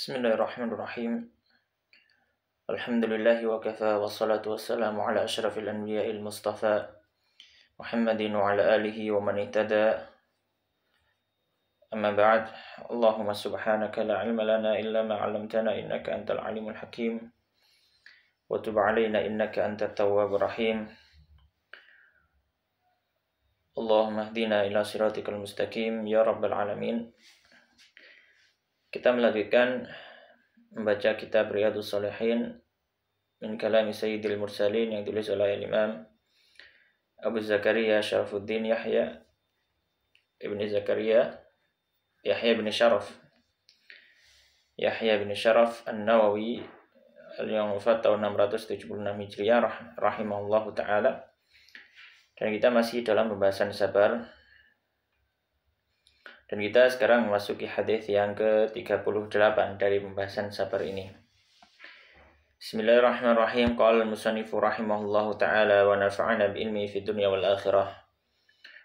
Bismillahirrahmanirrahim. Alhamdulillahi wa kafa wassalatu wassalamu ala asyrafil anbiya'il mustafa Muhammadin wa ala alihi wa man ihtada. Amma ba'd. Allahumma subhanaka la ilma lana illa ma 'allamtana innaka antal alimul hakim. Wa tub 'alaina innaka antat tawwabur rahim. Allahumma hdina ila siratikal mustaqim ya rabbal alamin. Kita melanjutkan membaca kitab Riyadhus Shalihin min kalami Sayyidil Mursalin yang ditulis oleh Imam Abu Zakaria Syarafuddin Yahya ibn Sharaf An-Nawawi yang wafat tahun 676 Hijriah rahimahullahu taala. Dan kita masih dalam pembahasan sabar. Dan kita sekarang memasuki hadis yang ke-38 dari pembahasan sabar ini. Bismillahirrahmanirrahim. Qala al-musannifu rahimahullahu ta'ala wa nafa'ana bi'ilmi fi dunya wal akhirah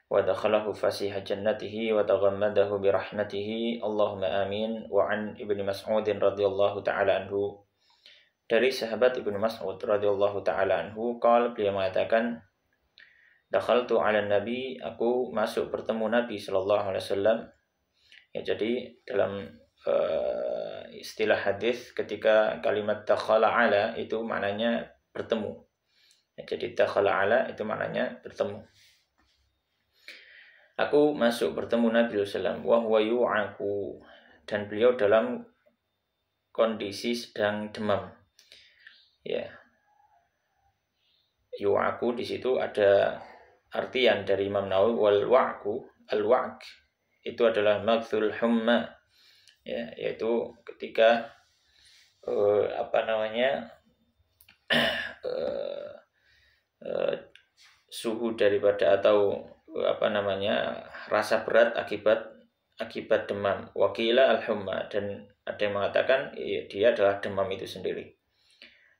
wa dakhalahu fasiha jannatihi wa taghammadahu bi rahmatihi. Allahumma amin. Wa an Ibnu Mas'ud radhiyallahu ta'ala anhu. Dari sahabat Ibnu Mas'ud radhiyallahu ta'ala anhu, qala, beliau mengatakan, dakhaltu 'ala nabi, aku masuk bertemu Nabi sallallahu alaihi wasallam. Ya, jadi dalam istilah hadis ketika kalimat dakhala 'ala itu maknanya bertemu. Ya, jadi dakhala 'ala itu maknanya bertemu. Aku masuk bertemu Nabi sallallahu alaihi wasallam wa huwa yu'aku, dan beliau dalam kondisi sedang demam. Ya. Yu'aku di situ ada artian dari Imam Nawawi, wal wa'ku, al wa'k itu adalah magthul humma, ya, yaitu ketika suhu daripada atau rasa berat akibat demam. Wakila al humma, dan ada yang mengatakan dia adalah demam itu sendiri.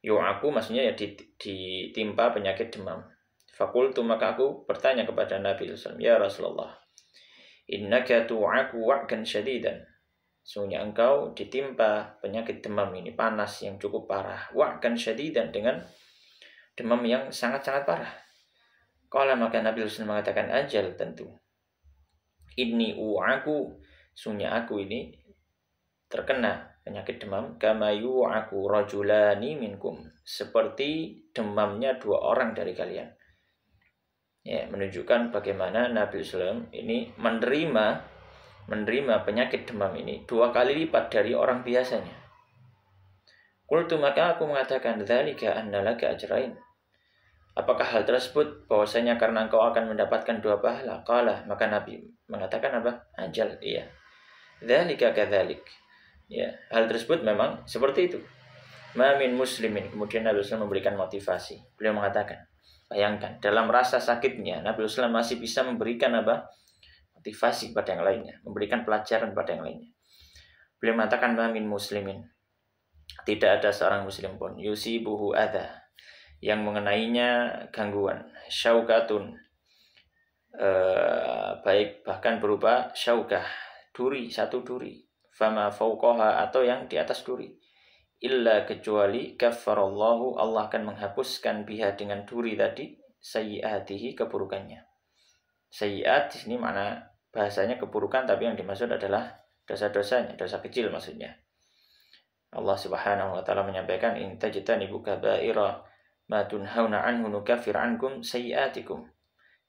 Yu'aku maksudnya ya ditimpa penyakit demam. Fakultu, maka aku bertanya kepada Nabi SAW, ya Rasulullah, innaka tu'aku wa'kan syadidan, sungguhnya engkau ditimpa penyakit demam ini, panas yang cukup parah, wa'kan syadidan, dengan demam yang sangat-sangat parah. Qala, maka Nabi SAW mengatakan, ajal, tentu. Inni u'aku, sungguhnya aku ini terkena penyakit demam, kama yu'aku rajulani minkum, seperti demamnya 2 orang dari kalian. Ya, menunjukkan bagaimana Nabi SAW ini menerima penyakit demam ini 2 kali lipat dari orang biasanya. Qultu, maka aku mengatakan, dzalika anna laka ajrain, apakah hal tersebut bahwasanya karena engkau akan mendapatkan 2 pahala? Qala, maka Nabi mengatakan apa? Ajal, iya. Dzalika kadzalik. Ya, hal tersebut memang seperti itu. Ma min muslimin, kemudian Nabi SAW memberikan motivasi. Beliau mengatakan, bayangkan, dalam rasa sakitnya Nabi SAW masih bisa memberikan motivasi kepada yang lainnya, memberikan pelajaran kepada yang lainnya. Beliau mengatakan, ma min muslimin, tidak ada seorang muslim pun, yusibuhu adha, yang mengenainya gangguan, syaukatun, baik bahkan berupa syaukah, duri, satu duri, fama fauqaha, atau yang di atas duri, illa, kecuali kaffarallahu, Allah akan menghapuskan biha, dengan duri tadi, sayyi'atihi, keburukannya. Sayyi'at di sini mana bahasanya keburukan, tapi yang dimaksud adalah dosa-dosanya, dosa kecil maksudnya. Allah Subhanahu wa taala menyampaikan, in tajtanibu kaba'ira ma tunhauna anhu nukaffir ankum sayyi'atikum.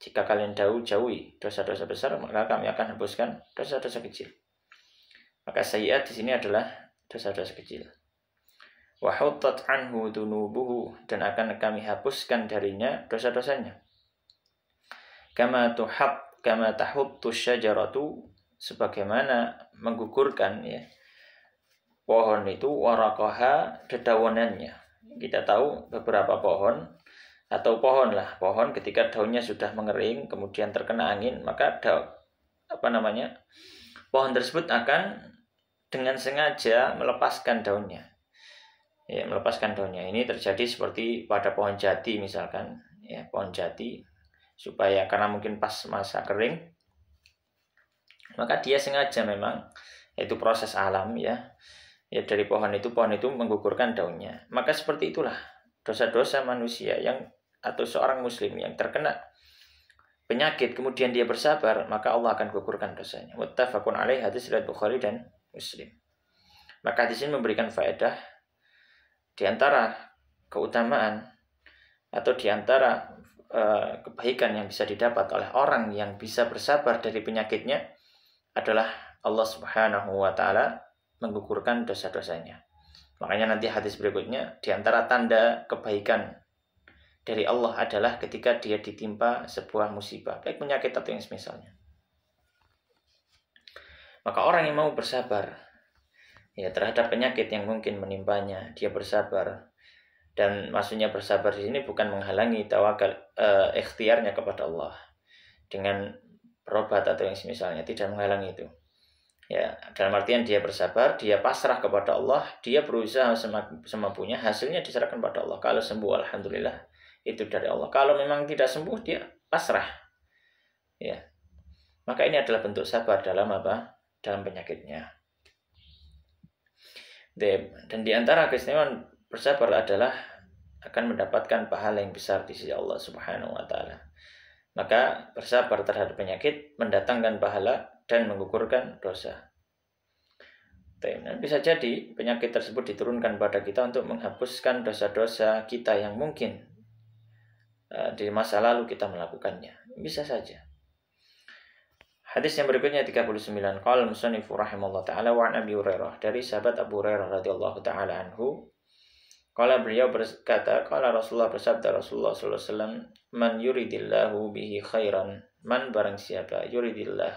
Jika kalian jauhi dosa-dosa besar, maka kami akan hapuskan dosa-dosa kecil. Maka sayyi'at di sini adalah dosa-dosa kecil. Wa huttat anhu dunubuhu, dan akan kami hapuskan darinya dosa-dosanya. Kama tahuttu syajaratu, sebagaimana menggugurkan, ya, pohon itu, waraqaha, dedauanannya. Kita tahu beberapa pohon pohon ketika daunnya sudah mengering kemudian terkena angin, maka pohon tersebut akan dengan sengaja melepaskan daunnya. Ya, melepaskan daunnya. Ini terjadi seperti pada pohon jati misalkan, ya, pohon jati, supaya karena mungkin pas masa kering, maka dia sengaja memang, itu proses alam, ya, ya dari pohon itu menggugurkan daunnya. Maka seperti itulah dosa-dosa manusia atau seorang muslim yang terkena penyakit kemudian dia bersabar, maka Allah akan gugurkan dosanya. Muttafaqun alaih, hadis riwayat Bukhari dan Muslim. Maka hadis ini memberikan faedah di antara keutamaan atau di antara kebaikan yang bisa didapat oleh orang yang bisa bersabar dari penyakitnya adalah Allah Subhanahu wa taala menggugurkan dosa-dosanya. Makanya nanti hadis berikutnya, di antara tanda kebaikan dari Allah adalah ketika dia ditimpa sebuah musibah, baik penyakit atau yang semisalnya. Maka orang yang mau bersabar ya terhadap penyakit yang mungkin menimpanya, dia bersabar. Dan maksudnya bersabar di sini bukan menghalangi tawakal ikhtiarnya kepada Allah dengan berobat atau yang semisalnya, tidak menghalangi itu. Ya, dalam artian dia bersabar, dia pasrah kepada Allah, dia berusaha semampunya, hasilnya diserahkan kepada Allah. Kalau sembuh alhamdulillah, itu dari Allah. Kalau memang tidak sembuh, dia pasrah. Ya. Maka ini adalah bentuk sabar dalam apa? Dalam penyakitnya. Dan di antara keistimewaan bersabar adalah akan mendapatkan pahala yang besar di sisi Allah Subhanahu wa taala. Maka bersabar terhadap penyakit mendatangkan pahala dan menggugurkan dosa. Dan bisa jadi penyakit tersebut diturunkan pada kita untuk menghapuskan dosa-dosa kita yang mungkin di masa lalu kita melakukannya. Bisa saja. Hadis yang berikutnya 39. Qala al-musannifu rahimallahu taala wa an Abi Hurairah, dari sahabat Abu Hurairah radhiyallahu taala anhu. Qala, beliau berkata, qala Rasulullah, bersabda Rasulullah sallallahu alaihi wasallam, man yuridillahu bihi khairan, man barang siapa yuridillah,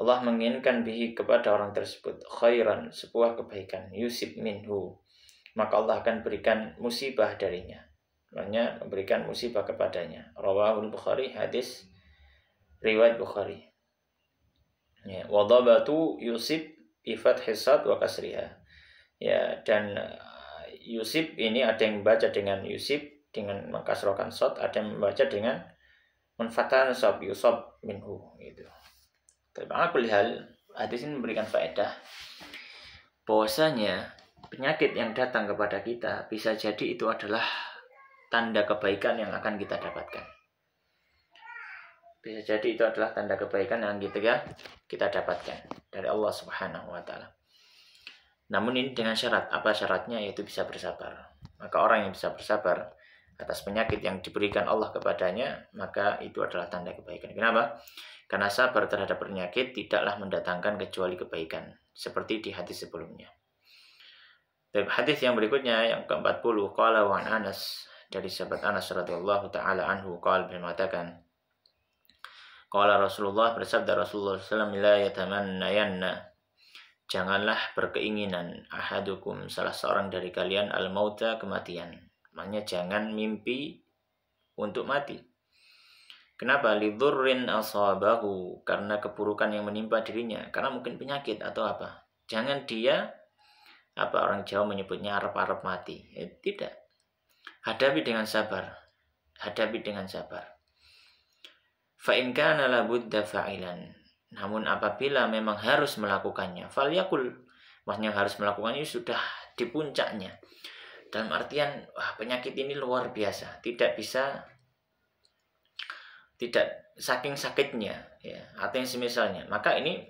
Allah menginginkan bihi kepada orang tersebut khairan, sebuah kebaikan, yusib minhu, maka Allah akan berikan musibah darinya. Maknanya memberikan musibah kepadanya. Rawahul Bukhari, hadis riwayat Bukhari. Ya, wa dhabatu yusib bi fathis sad wa kasriha. Ya, dan yusib ini ada yang membaca dengan yusib dengan mengkasrohkan sad, ada yang membaca dengan menfathahkan sad, yusab minhu gitu. Tapi aku lihat hadis ini memberikan faedah bahwasanya penyakit yang datang kepada kita bisa jadi itu adalah tanda kebaikan yang akan kita dapatkan. Bisa jadi itu adalah tanda kebaikan yang kita dapatkan dari Allah Subhanahu wa taala. Namun ini dengan syarat. Apa syaratnya? Yaitu bisa bersabar. Maka orang yang bisa bersabar atas penyakit yang diberikan Allah kepadanya, maka itu adalah tanda kebaikan. Kenapa? Karena sabar terhadap penyakit tidaklah mendatangkan kecuali kebaikan, seperti di hadis sebelumnya. Dan hadis yang berikutnya yang ke-40, qala wa Anas, dari sahabat Anas radhiyallahu taala anhu, qala, beliau mengatakan, qala Rasulullah, bersabda Rasulullah sallallahu alaihi wasallam, la yatamannayanna, janganlah berkeinginan ahadukum, salah seorang dari kalian, al-mauta, kematian. Maknanya jangan mimpi untuk mati. Kenapa? Lidurrin asabahu, karena keburukan yang menimpa dirinya, karena mungkin penyakit atau apa. Jangan dia, orang Jawa menyebutnya arep-arep mati. Tidak. Hadapi dengan sabar. Hadapi dengan sabar. Fa in kana la budda fa'ilan. Namun apabila memang harus melakukannya, falyakul, maksudnya harus melakukannya sudah di puncaknya. Dalam artian, penyakit ini luar biasa, tidak saking sakitnya, ya, atau yang semisalnya. Maka ini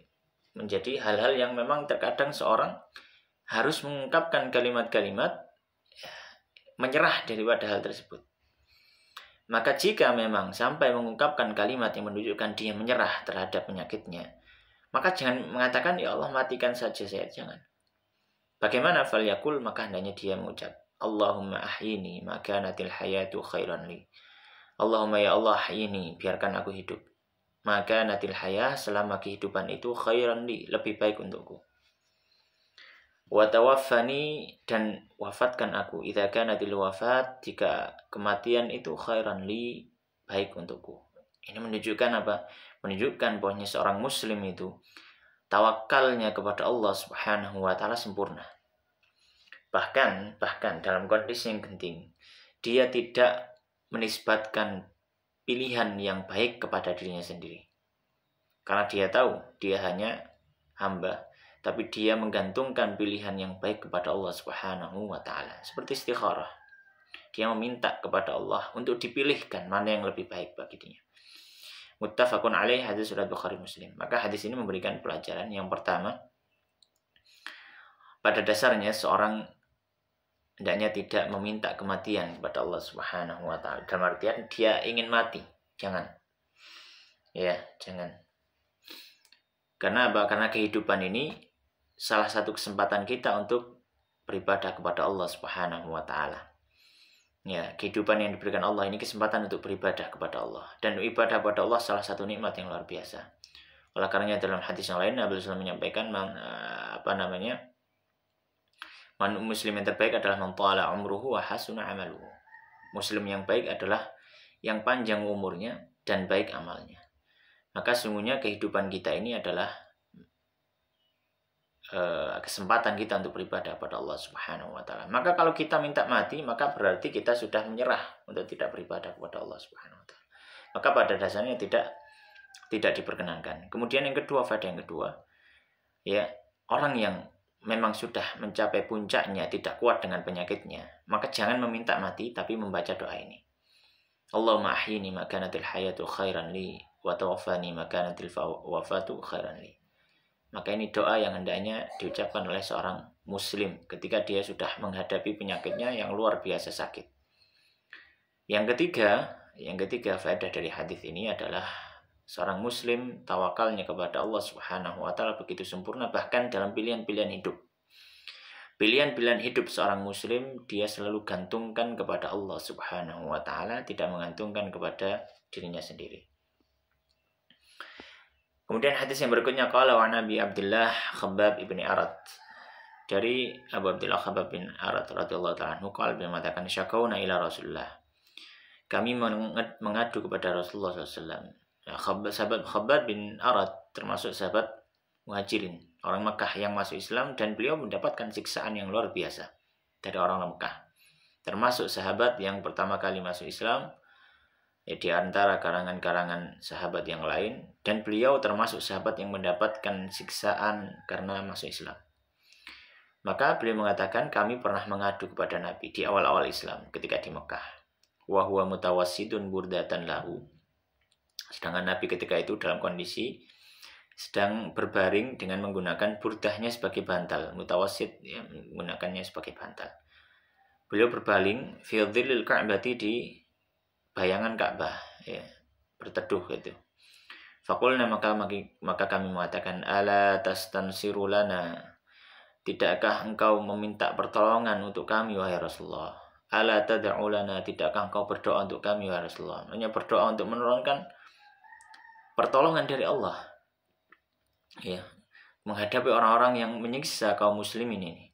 menjadi hal-hal yang memang terkadang seorang harus mengungkapkan kalimat-kalimat menyerah daripada hal tersebut. Maka jika memang sampai mengungkapkan kalimat yang menunjukkan dia menyerah terhadap penyakitnya, maka jangan mengatakan, ya Allah matikan saja saya, jangan. Bagaimana? Falyakul, maka hendaknya dia mengucap, Allahumma ahyini maka natil hayatu khairan li. Allahumma, ya Allah, ahyini, biarkan aku hidup. Maka natil hayah, selama kehidupan itu khairan li, lebih baik untukku. Wa tawaffani, dan wafatkan aku, idza kanatil wafat, jika kematian itu khairan li, baik untukku. Ini menunjukkan apa? Menunjukkan bahwa seorang muslim itu tawakalnya kepada Allah Subhanahu wa taala sempurna. Bahkan dalam kondisi yang genting, dia tidak menisbatkan pilihan yang baik kepada dirinya sendiri. Karena dia tahu dia hanya hamba, tapi dia menggantungkan pilihan yang baik kepada Allah Subhanahu wa taala. Seperti istikharah. Dia meminta kepada Allah untuk dipilihkan mana yang lebih baik bagi dia. Muttafaqun alaih, hadis riwayat Bukhari Muslim. Maka hadis ini memberikan pelajaran yang pertama, pada dasarnya seorang hendaknya tidak meminta kematian kepada Allah Subhanahu wa taala. Dalam artian dia ingin mati, jangan. Ya, jangan. Karena apa? Karena kehidupan ini salah satu kesempatan kita untuk beribadah kepada Allah Subhanahu wa taala. Ya, kehidupan yang diberikan Allah ini kesempatan untuk beribadah kepada Allah. Dan ibadah kepada Allah salah satu nikmat yang luar biasa. Oleh karenanya dalam hadis yang lain Nabi SAW menyampaikan Muslim yang terbaik adalah man tala umruhu wa hasuna amaluhu. Muslim yang baik adalah yang panjang umurnya dan baik amalnya. Maka sungguhnya kehidupan kita ini adalah kesempatan kita untuk beribadah pada Allah Subhanahu wa taala. Maka kalau kita minta mati, maka berarti kita sudah menyerah untuk tidak beribadah kepada Allah Subhanahu wa taala. Maka pada dasarnya tidak diperkenankan. Kemudian yang kedua, faedah yang kedua, ya, orang yang memang sudah mencapai puncaknya, tidak kuat dengan penyakitnya, maka jangan meminta mati tapi membaca doa ini. Allahumma ahyini ma kanatil hayatu khairan li wa tawaffani ma kanatil wafatu khairan li. Maka ini doa yang hendaknya diucapkan oleh seorang muslim ketika dia sudah menghadapi penyakitnya yang luar biasa sakit. Yang ketiga faedah dari hadis ini adalah seorang muslim tawakalnya kepada Allah Subhanahu wa taala begitu sempurna, bahkan dalam pilihan-pilihan hidup. Pilihan-pilihan hidup seorang muslim dia selalu gantungkan kepada Allah Subhanahu wa taala, tidak menggantungkan kepada dirinya sendiri. Kemudian hadis yang berikutnya, qala wa Nabi Abdullah Khabbab ibni Arad. Dari Abu Abdullah Khabbab bin Arad radhiyallahu ta'ala anhu, qala, beliau mengatakan, syakauna ila Rasulullah. Kami mengadu kepada Rasulullah SAW. Ya, sahabat Khabbab bin Arad termasuk sahabat Muhajirin, orang Mekah yang masuk Islam, dan beliau mendapatkan siksaan yang luar biasa dari orang Mekah. Termasuk sahabat yang pertama kali masuk Islam, ya, di antara karangan-karangan sahabat yang lain, dan beliau termasuk sahabat yang mendapatkan siksaan karena masuk Islam. Maka beliau mengatakan, kami pernah mengadu kepada Nabi di awal-awal Islam ketika di Mekah. Wa huwa mutawassidun burdatan lahu. Sedangkan Nabi ketika itu dalam kondisi sedang berbaring dengan menggunakan burdahnya sebagai bantal. Mutawassid, ya, menggunakannya sebagai bantal. Beliau berbaring fi dhillil Ka'bati, di bayangan Ka'bah, ya, berteduh gitu. Faqulna, maka kami mengatakan, ala tastansiru lana, tidakkah engkau meminta pertolongan untuk kami wahai Rasulullah? Ala tad'u lana, tidakkah engkau berdoa untuk kami wahai Rasulullah? Hanya berdoa untuk menurunkan pertolongan dari Allah, ya, menghadapi orang-orang yang menyiksa kaum muslimin ini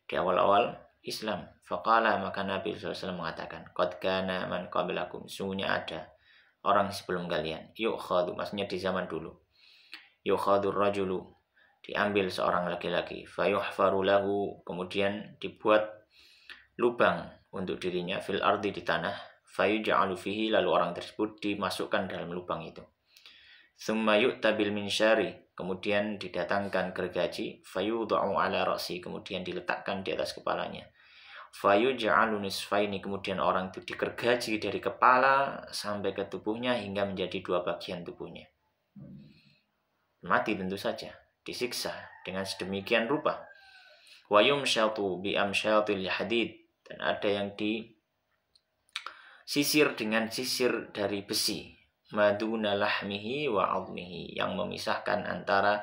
di awal-awal Islam. Faqala, maka Nabi SAW mengatakan, qad kana man qablakum, sungguhnya ada orang sebelum kalian, yukhadu, maksudnya di zaman dulu, yukhadur rajulu, diambil seorang laki-laki, fayuhfaru lahu, kemudian dibuat lubang untuk dirinya, fil ardi, di tanah, fayuj'alu fihi, lalu orang tersebut dimasukkan dalam lubang itu. Tsumma yu'ta bil minsyari, kemudian didatangkan gergaji, fayudha'u ala ra'si, kemudian diletakkan di atas kepalanya. Fayuj'alu nisfaini, kemudian orang itu digergaji dari kepala sampai ke tubuhnya hingga menjadi dua bagian tubuhnya. Mati tentu saja, disiksa dengan sedemikian rupa. Wa yumsyatu bi amsyatil hadid, dan ada yang disisir dengan sisir dari besi, maduna lahmihi wa 'azmihi, yang memisahkan antara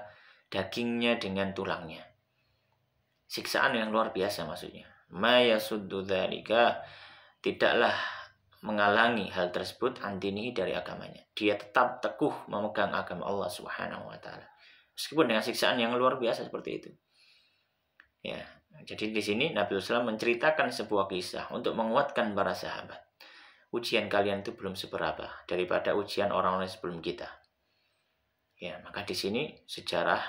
dagingnya dengan tulangnya. Siksaan yang luar biasa maksudnya. Ma yasuddu dzalika, tidaklah menghalangi hal tersebut, antinihi, dari agamanya. Dia tetap teguh memegang agama Allah Subhanahu wa taala. Meskipun dengan siksaan yang luar biasa seperti itu. Ya, jadi di sini Nabi SAW menceritakan sebuah kisah untuk menguatkan para sahabat. Ujian kalian itu belum seberapa daripada ujian orang-orang sebelum kita. Ya, maka di sini sejarah,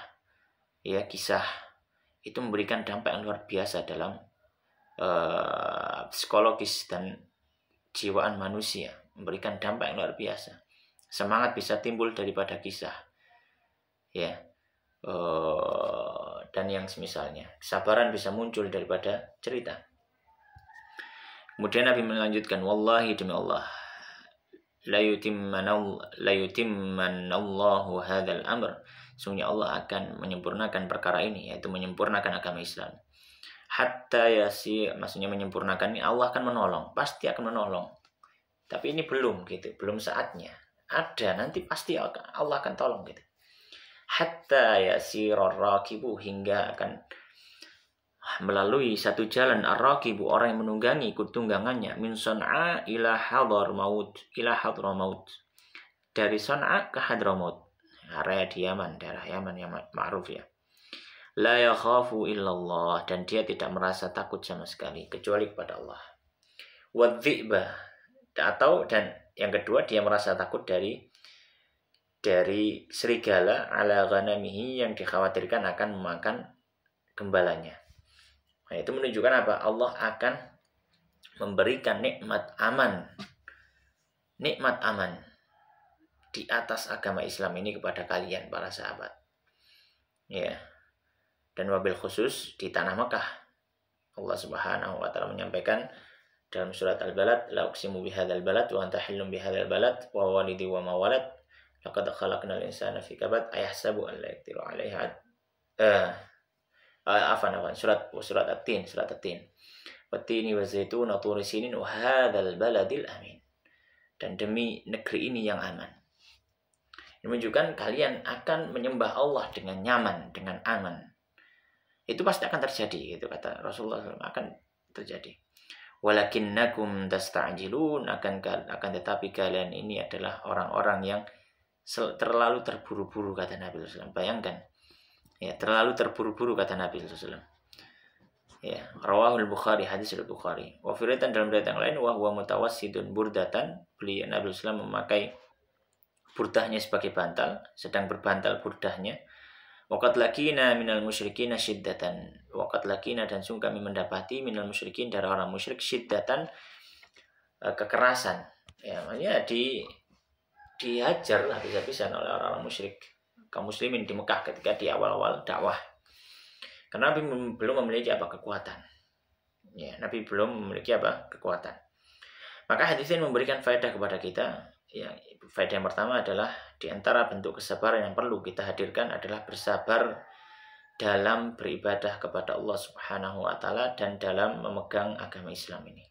ya, kisah itu memberikan dampak yang luar biasa dalam psikologis dan jiwaan manusia, memberikan dampak yang luar biasa. Semangat bisa timbul daripada kisah, ya. dan yang semisalnya. Kesabaran bisa muncul daripada cerita. Kemudian Nabi melanjutkan, wallahi demi Allah, la yutimmanallahu hadzal amr. Sungguhnya Allah akan menyempurnakan perkara ini, yaitu menyempurnakan agama Islam. Hatta maksudnya menyempurnakan ini, Allah akan menolong, pasti akan menolong. Tapi ini belum gitu, belum saatnya. Ada, nanti pasti Allah akan tolong gitu. Hatta yasirar rakibu, hingga akan melalui satu jalan ar-rakibu, orang yang menunggangi ikut tunggangannya, min Son'a ila Hadramaut, dari Son'a ke Hadramaut, area di Yaman, daerah Yaman yang ma'ruf ya. La yakhafu illallah, dan dia tidak merasa takut sama sekali kecuali kepada Allah. Wadzi'ba, dan yang kedua dia merasa takut dari serigala ala ghanamihi, yang dikhawatirkan akan memakan gembalanya. Nah, itu menunjukkan apa? Allah akan memberikan nikmat aman di atas agama Islam ini kepada kalian para sahabat. Ya. Dan wabil khusus di tanah Mekah. Allah Subhanahu wa taala menyampaikan dalam surat Al-Balad, la uqsimu bihadzal balad wa anta hillum bihadzal balad wa walidi wa ma walad laqad khalaqnal insana fi kabad ayahsabu an la yaqdiru 'alaihi surat At-Tin, Wattini wa zaitun wa turi sinin wa hadzal baladil amin. Dan demi negeri ini yang aman. Ini menunjukkan kalian akan menyembah Allah dengan nyaman, dengan aman. Itu pasti akan terjadi, gitu kata Rasulullah SAW, akan terjadi. Walakinnakum tasta'jilun, akan tetapi kalian ini adalah orang-orang yang terlalu terburu-buru, kata Nabi SAW. Bayangkan. Ya, terlalu terburu-buru, kata Nabi SAW. Ya, rawahul Bukhari, hadis Bukhari. Wa firatan, dalam riwayat yang lain, wa huwa mutawassidun burdatan, beliau Nabi SAW memakai burdahnya sebagai bantal, sedang berbantal burdahnya. Waqad lakina minal musyrikina syiddatan. Waqad lakina, dan sungguh kami mendapati minal musyrikin, dari orang musyrik, syiddatan, kekerasan. Ya, makanya dihajar lah bisa-bisa oleh orang-orang musyrik kaum muslimin di Mekah ketika di awal-awal dakwah. Karena Nabi belum memiliki kekuatan. Ya, Nabi belum memiliki kekuatan. Maka hadis ini memberikan faedah kepada kita. Ya, faedah yang pertama adalah di antara bentuk kesabaran yang perlu kita hadirkan adalah bersabar dalam beribadah kepada Allah Subhanahu wa taala dan dalam memegang agama Islam ini.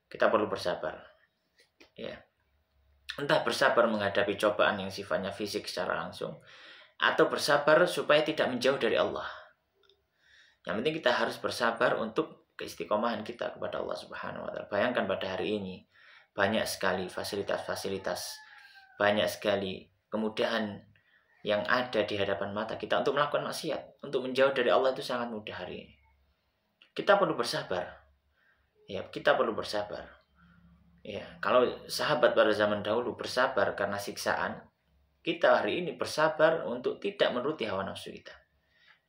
Kita perlu bersabar. Ya. Entah bersabar menghadapi cobaan yang sifatnya fisik secara langsung, atau bersabar supaya tidak menjauh dari Allah. Yang penting kita harus bersabar untuk keistiqomahan kita kepada Allah Subhanahu wa taala. Bayangkan pada hari ini banyak sekali fasilitas-fasilitas, banyak sekali kemudahan yang ada di hadapan mata kita untuk melakukan maksiat, untuk menjauh dari Allah itu sangat mudah hari ini. Kita perlu bersabar. Ya, kita perlu bersabar. Ya, kalau sahabat pada zaman dahulu bersabar karena siksaan, kita hari ini bersabar untuk tidak menuruti hawa nafsu kita.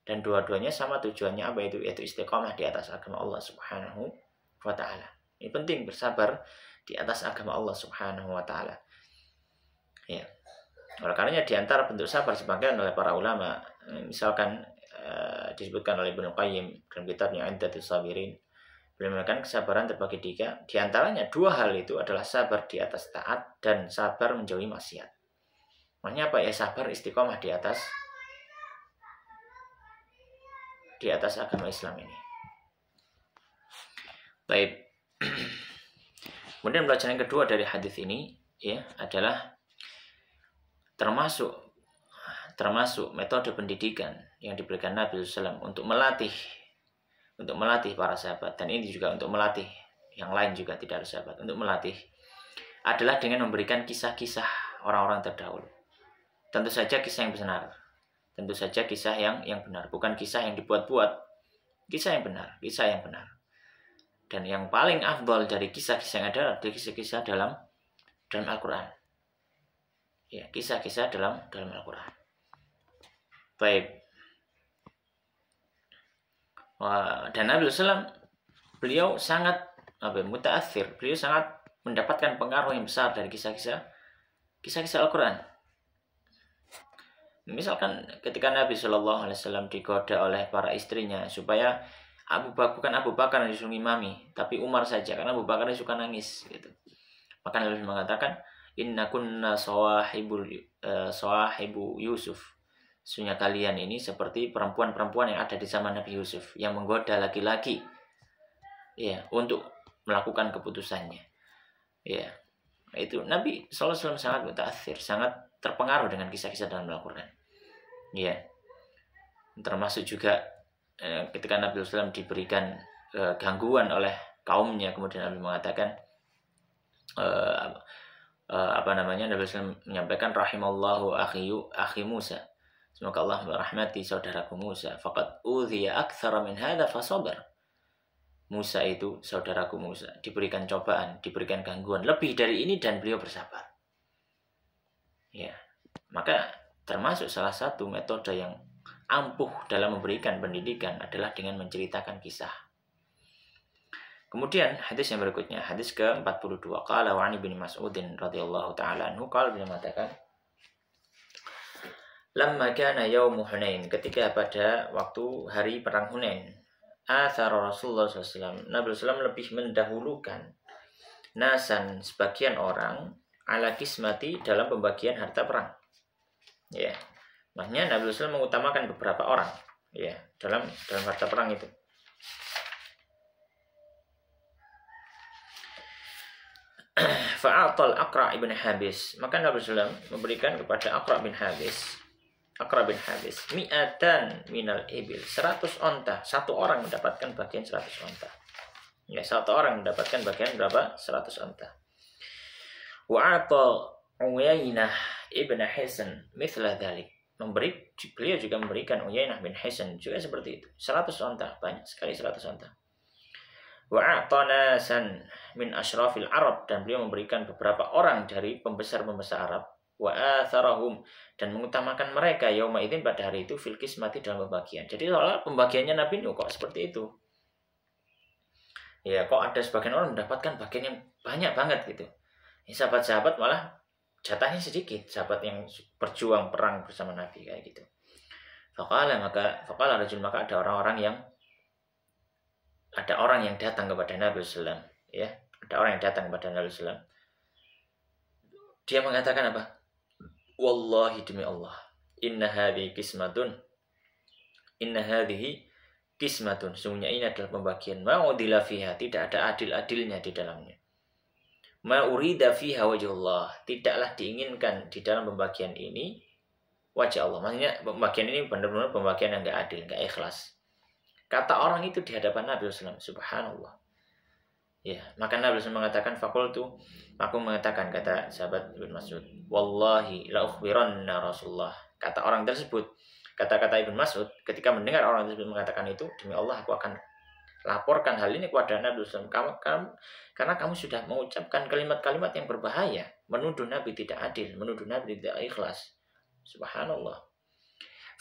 Dan dua-duanya sama tujuannya apa? Yaitu istiqomah di atas agama Allah Subhanahu wa taala. Ini penting, bersabar di atas agama Allah Subhanahu wa taala. Ya. Oleh karenanya di antara bentuk sabar sebagian oleh para ulama, misalkan disebutkan oleh Ibnu Qayyim dalam kitabnya Iddatus Sabirin, beliau mengatakan kesabaran terbagi 3. Di antaranya 2 hal itu adalah sabar di atas taat dan sabar menjauhi maksiat. Maknanya apa? Ya, sabar istiqomah di atas agama Islam ini. Baik. Kemudian pelajaran yang kedua dari hadis ini ya adalah termasuk metode pendidikan yang diberikan Nabi SAW untuk melatih para sahabat, dan ini juga untuk melatih yang lain juga, tidak harus sahabat, untuk melatih adalah dengan memberikan kisah-kisah orang-orang terdahulu. Tentu saja kisah yang benar, tentu saja kisah yang benar, bukan kisah yang dibuat-buat, kisah yang benar. Dan yang paling afdal dari kisah-kisah yang ada adalah kisah-kisah dalam Al-Quran. Ya, kisah-kisah dalam Al-Quran. Baik. Dan Nabi SAW, beliau sangat mutaathir, beliau sangat mendapatkan pengaruh yang besar dari kisah-kisah Al-Quran. Misalkan ketika Nabi Shallallahu Alaihi Wasallam digoda oleh para istrinya supaya bukan Abu Bakar yang disuruh imami, tapi Umar saja, karena Abu Bakar suka nangis gitu. Maka Nabi mengatakan, inna kunna sawahibu Yusuf. Sesungguhnya kalian ini seperti perempuan-perempuan yang ada di zaman Nabi Yusuf yang menggoda laki-laki, ya, untuk melakukan keputusannya. Ya, itu Nabi Sallallahu Alaihi Wasallam sangat mutaathir, sangat terpengaruh dengan kisah-kisah dalam Al-Quran. Ya, termasuk juga ketika Nabi SAW diberikan gangguan oleh kaumnya, kemudian Nabi mengatakan Nabi SAW menyampaikan rahimallahu akhi Musa, semoga Allah merahmati saudaraku Musa, faqad udhiya aktsara min hadza fasabar. Musa itu saudaraku Musa diberikan cobaan, diberikan gangguan lebih dari ini dan beliau bersabar. Ya, maka termasuk salah satu metode yang ampuh dalam memberikan pendidikan adalah dengan menceritakan kisah. Kemudian hadis yang berikutnya, hadis ke-42, qala wa 'an ibnu Mas'udin radhiyallahu taala anhu qala, beliau mengatakan, lamma kana yaum Hunain, ketika pada waktu hari perang Hunain, athara Rasulullah SAW, Nabi SAW lebih mendahulukan nasan, sebagian orang, ala kismati, dalam pembagian harta perang. Ya, maknanya Nabi SAW mengutamakan beberapa orang, ya, dalam harta perang itu. Fa'atal Aqra' ibn Habis, maka Nabi SAW memberikan kepada Aqra' bin Habis mi'atan minal ibil, 100 onta. Satu orang mendapatkan bagian 100 onta. Ya, satu orang mendapatkan bagian berapa? 100 onta. Wa'ata Uyainah ibn Hisan mithla dhalik, beliau juga memberikan Uyainah bin Hisan juga seperti itu, 100 onta, banyak sekali 100 onta. Wa'ata nasan min asyrafil Arab, dan beliau memberikan beberapa orang dari pembesar-pembesar Arab, wa atharahum, dan mengutamakan mereka yauma idzin, pada hari itu, fil kismati, dalam pembagian. Jadi soalnya pembagiannya Nabi kok seperti itu. Ya, kok ada sebagian orang mendapatkan bagian yang banyak banget gitu. Sahabat-sahabat malah jatahnya sedikit, sahabat yang berjuang perang bersama Nabi kayak gitu. Faqala rajul, maka ada orang yang datang kepada Nabi SAW, ya, ada orang yang datang kepada Nabi SAW. Dia mengatakan apa? Wallahi, demi Allah, inna hadhihi kismatun, sesungguhnya ini adalah pembagian, ma'udila fiha, tidak ada adil-adilnya di dalamnya. Ma'urida fiha wajhullah, tidaklah diinginkan di dalam pembagian ini wajah Allah. Maksudnya pembagian ini benar-benar pembagian yang enggak adil, enggak ikhlas. Kata orang itu di hadapan Nabi SAW, subhanallah. Ya, maka Nabi SAW mengatakan, faqultu, aku mengatakan, kata sahabat Ibn Mas'ud, wallahi la ukhbiranna Rasulullah. Kata orang tersebut, kata-kata Ibn Mas'ud, ketika mendengar orang tersebut mengatakan itu, demi Allah aku akan laporkan hal ini kepada Nabi SAW, karena kamu sudah mengucapkan kalimat-kalimat yang berbahaya, menuduh Nabi tidak adil, menuduh Nabi tidak ikhlas. Subhanallah.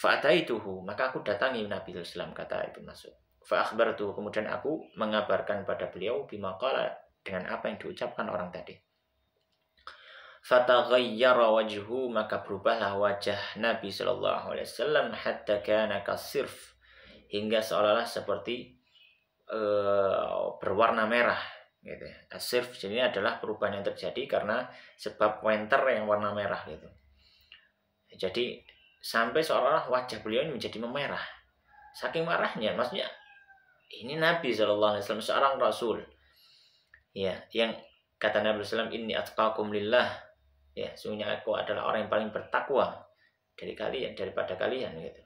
Fa'ataituhu, maka aku datangi Nabi SAW, kata Ibn Mas'ud. Fa'akhbartuhu, kemudian aku mengabarkan pada beliau bima qala, dengan apa yang diucapkan orang tadi. Fataghayyara wajhu, maka berubahlah wajah Nabi SAW hatta kana kasirf, hingga seolah-olah seperti berwarna merah gitu. Asirf ini adalah perubahan yang terjadi karena sebab winter yang warna merah gitu. Jadi sampai seolah-olah wajah beliau ini menjadi memerah, saking marahnya. Maksudnya ini Nabi SAW, seorang Rasul, ya, yang kata Nabi SAW, inni atqakum lillah, ya, sungguhnya aku adalah orang yang paling bertakwa daripada kalian gitu.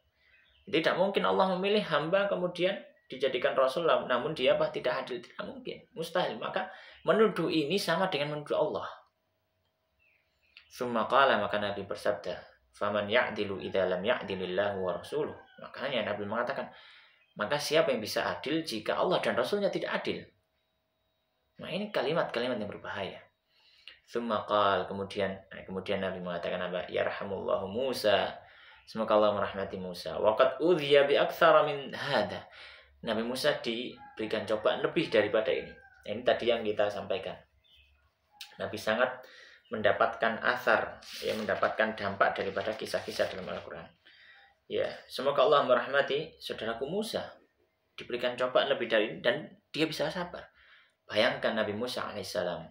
Tidak mungkin Allah memilih hamba kemudian dijadikan Rasul, namun dia tidak adil, tidak mungkin, mustahil. Maka menuduh ini sama dengan menuduh Allah. Summa qala, maka Nabi bersabda, faman ya'dilu idza lam ya'dilillahu wa rasuluh. Makanya Nabi mengatakan, maka siapa yang bisa adil jika Allah dan Rasulnya tidak adil? Nah, ini kalimat-kalimat yang berbahaya. Summa qala, kemudian Nabi mengatakan apa? Yarhamullahu Musa, semoga Allah merahmati Musa. Waqad udhiya bi aktsara min hada, Nabi Musa diberikan cobaan lebih daripada ini. Ini tadi yang kita sampaikan. Nabi sangat mendapatkan athar, ya, mendapatkan dampak daripada kisah-kisah dalam Al-Quran. Ya, semoga Allah merahmati saudaraku Musa, diberikan cobaan lebih dari ini dan dia bisa sabar. Bayangkan Nabi Musa alaihissalam,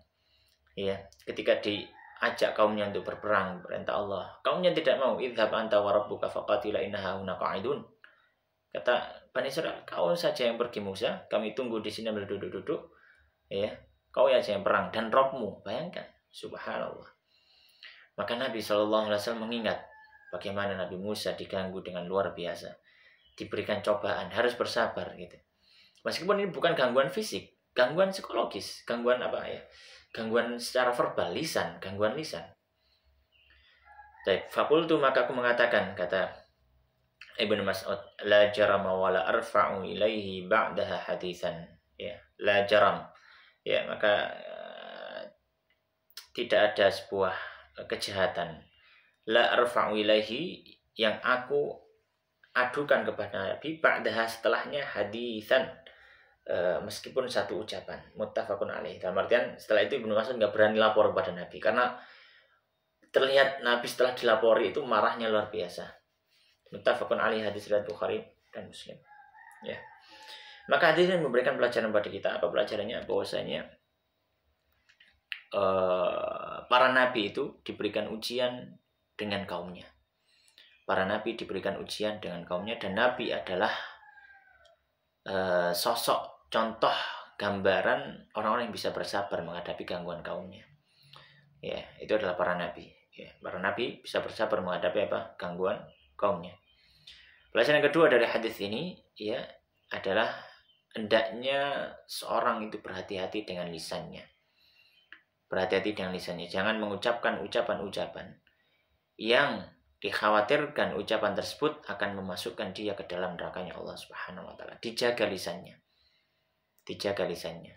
ya, ketika diajak kaumnya untuk berperang, perintah Allah, kaumnya tidak mau. Idhab anta wa rabbuka faqatila inna hauna qa'idun. Kata Bani Israil, kau saja yang pergi Musa, kami tunggu di sini sambil duduk-duduk, ya, kau saja yang perang dan Robmu. Bayangkan, subhanallah. Maka Nabi SAW mengingat bagaimana Nabi Musa diganggu dengan luar biasa, diberikan cobaan, harus bersabar gitu. Meskipun ini bukan gangguan fisik, gangguan psikologis, gangguan apa ya? Gangguan secara verbal, lisan, gangguan lisan. Baik, fakultu maka aku mengatakan, kata Ibnu Mas'ud, la jarama wa la arfa'u ilaihi ba'daha hadithan. Ya, la jaram. Ya, maka tidak ada sebuah kejahatan. La arfa'u ilaihi, yang aku adukan kepada Nabi, ba'daha, setelahnya, hadithan. Meskipun satu ucapan, muttafaqun alaih. Dalam artian setelah itu Ibnu Mas'ud nggak berani lapor kepada Nabi karena terlihat Nabi setelah dilapori itu marahnya luar biasa. Muttafaqun alaih, hadis riwayat Bukhari dan Muslim. Ya. Maka hadis ini memberikan pelajaran pada kita. Apa pelajarannya? Bahwasanya para nabi itu diberikan ujian dengan kaumnya. Para nabi diberikan ujian dengan kaumnya, dan nabi adalah sosok, contoh, gambaran orang-orang yang bisa bersabar menghadapi gangguan kaumnya. Ya, itu adalah para nabi. Ya, para nabi bisa bersabar menghadapi apa? Gangguan kaumnya. Pelajaran kedua dari hadis ini, ya, adalah hendaknya seorang itu berhati-hati dengan lisannya. Berhati-hati dengan lisannya. Jangan mengucapkan ucapan-ucapan yang dikhawatirkan ucapan tersebut akan memasukkan dia ke dalam nerakanya Allah Subhanahu wa taala. Dijaga lisannya. Dijaga lisannya.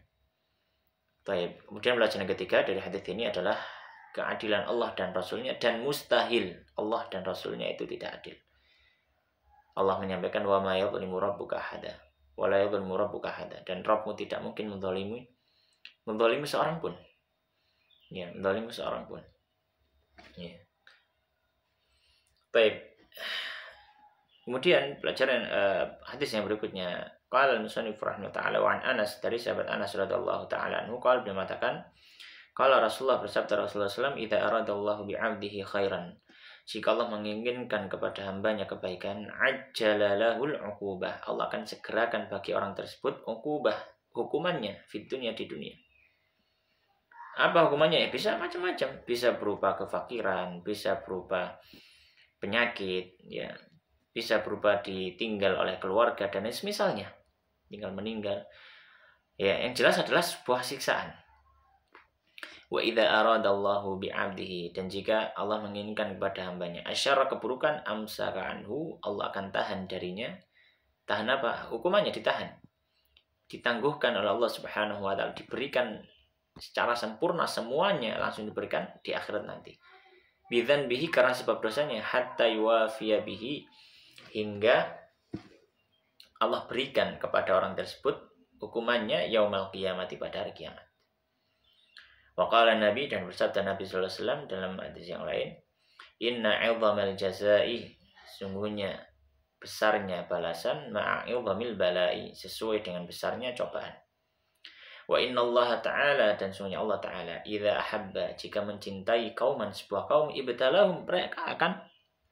Baik. Kemudian pelajaran ketiga dari hadis ini adalah keadilan Allah dan Rasulnya, dan mustahil Allah dan Rasulnya itu tidak adil. Allah menyampaikan wa ma yadhlimu rabbuka ahada wa la yadhlimu rabbuka ahada, dan Rabbmu tidak mungkin menzalimi seorang pun. Ya, menzalimi seorang pun. Ya. Baik. Kemudian pelajaran hadis yang berikutnya, qala al-musannif rahimahullah taala wa an Anas, dari sahabat Anas radhiyallahu taala anhu, qala, dia mengatakan, qala Rasulullah, bersabda Rasulullah SAW, idza aradallahu bi'abdihi khairan, jika Allah menginginkan kepada hambanya kebaikan, ajjalalahul uqubah, Allah akan segerakan bagi orang tersebut uqubah, hukumannya, fid dunya, di dunia. Apa hukumannya? Bisa macam-macam, bisa berupa kefakiran, bisa berupa penyakit, ya, bisa berupa ditinggal oleh keluarga dan semisalnya, tinggal meninggal. Ya, yang jelas adalah sebuah siksaan. Wa idza aradallahu bi'abdihi, dan jika Allah menginginkan kepada hambanya asyara, keburukan, amsaka anhu, Allah akan tahan darinya. Tahan apa? Hukumannya ditahan. Ditangguhkan oleh Allah Subhanahu wa taala, diberikan secara sempurna semuanya, langsung diberikan di akhirat nanti. Bidzan bihi, karena sebab dosanya, hatta yuwafiya bihi, hingga Allah berikan kepada orang tersebut hukumannya yaumal qiyamati, pada hari kiamat. Waqala Nabi, dan bersabda Nabi sallallahu alaihi wasallam dalam hadis yang lain, inna 'idhamal jazaa'i, sungguhnya besarnya balasan, ma'a 'idhamil bala'i, sesuai dengan besarnya cobaan. Wa inna Allah ta'ala, dan sungguhnya Allah ta'ala, idza ahabba, jika mencintai kauman, sebuah kaum, ibtalahum,